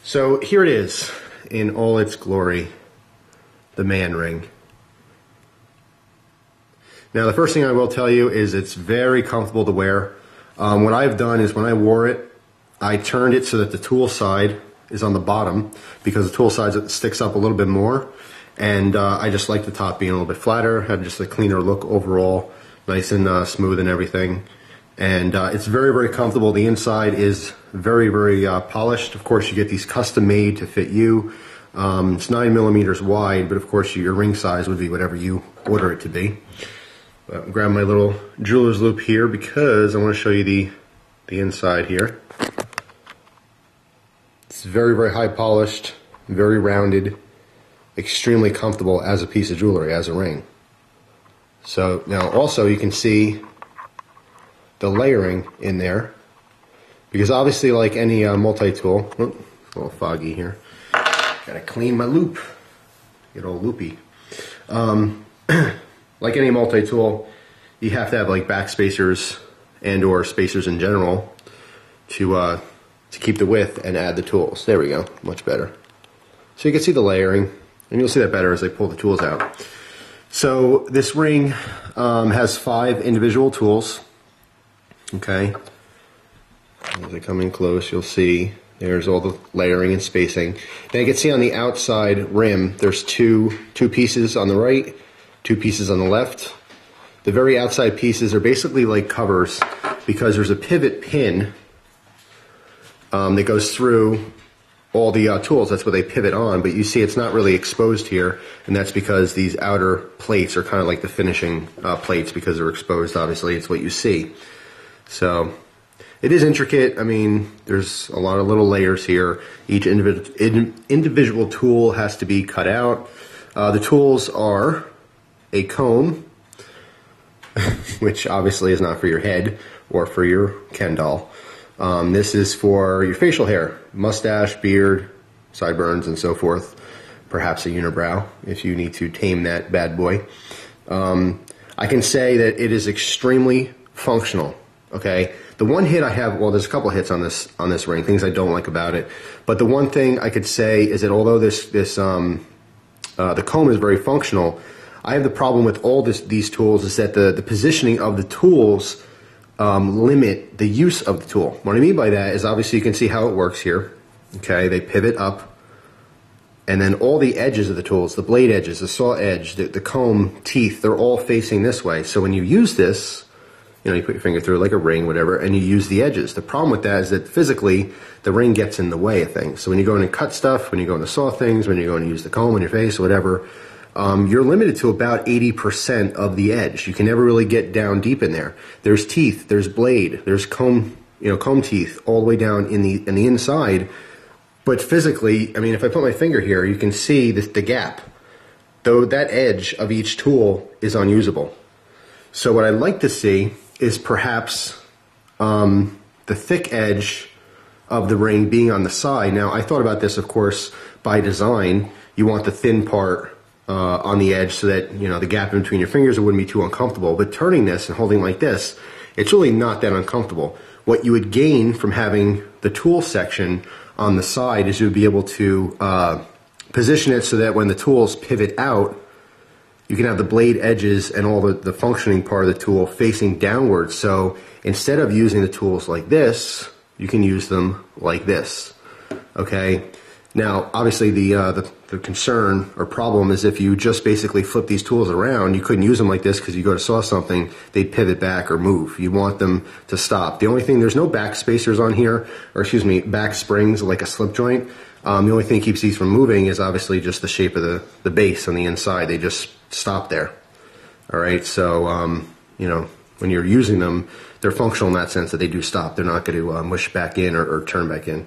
So here it is in all its glory, the man ring. Now the first thing I will tell you is it's very comfortable to wear. What I've done is when I wore it, I turned it so that the tool side is on the bottom because the tool side sticks up a little bit more, and I just like the top being a little bit flatter, had just a cleaner look overall, nice and smooth and everything. And it's very, very comfortable. The inside is very, very polished. Of course, you get these custom made to fit you. It's 9 millimeters wide, but of course your ring size would be whatever you order it to be. But grab my little jeweler's loop here because I want to show you the inside here. It's very, very high polished, very rounded, extremely comfortable as a piece of jewelry, as a ring. So now also you can see the layering in there, because obviously like any multi-tool, it's a little foggy here, gotta clean my loop, get all loopy. Like any multi-tool, you have to have like back spacers and or spacers in general to keep the width and add the tools. There we go, much better. So you can see the layering, and you'll see that better as I pull the tools out. So this ring has 5 individual tools. Okay, as I come in close, you'll see there's all the layering and spacing. Now you can see on the outside rim, there's two pieces on the right, 2 pieces on the left. The very outside pieces are basically like covers because there's a pivot pin that goes through all the tools. That's what they pivot on, but you see it's not really exposed here, and that's because these outer plates are kind of like the finishing plates because they're exposed. Obviously, it's what you see. So it is intricate. I mean, there's a lot of little layers here. Each individual tool has to be cut out. The tools are a comb, which obviously is not for your head or for your Ken doll. This is for your facial hair, mustache, beard, sideburns, and so forth. Perhaps a unibrow if you need to tame that bad boy. I can say that it is extremely functional. Okay, the one hit I have, well, there's a couple hits on this ring, things I don't like about it. But the one thing I could say is that although the comb is very functional, I have the problem with all these tools is that the positioning of the tools limit the use of the tool. What I mean by that is obviously you can see how it works here. Okay, they pivot up, and then all the edges of the tools, the blade edges, the saw edge, the comb teeth, they're all facing this way. So when you use this, you know, you put your finger through it like a ring, whatever, and you use the edges. The problem with that is that physically the ring gets in the way of things. So when you go in and cut stuff, when you go in to saw things, when you go in and use the comb on your face, whatever, you're limited to about 80% of the edge. You can never really get down deep in there. There's teeth, there's blade, there's comb, comb teeth all the way down in the inside. But physically, I mean, if I put my finger here, you can see the gap. Though that edge of each tool is unusable. So what I'd like to see is perhaps the thick edge of the ring being on the side. Now, I thought about this, of course, by design. You want the thin part on the edge so that, the gap in between your fingers, it wouldn't be too uncomfortable. But turning this and holding like this, it's really not that uncomfortable. What you would gain from having the tool section on the side is you would be able to position it so that when the tools pivot out, you can have the blade edges and all the functioning part of the tool facing downwards. So instead of using the tools like this, you can use them like this. Okay. Now, obviously, the concern or problem is if you just basically flip these tools around, you couldn't use them like this because you go to saw something, they'd pivot back or move. You want them to stop. The only thing, there's no back spacers on here, or excuse me, back springs like a slip joint. The only thing that keeps these from moving is obviously just the shape of the base on the inside. They just stop there. All right, so, when you're using them, they're functional in that sense that they do stop. They're not going to mush back in or turn back in.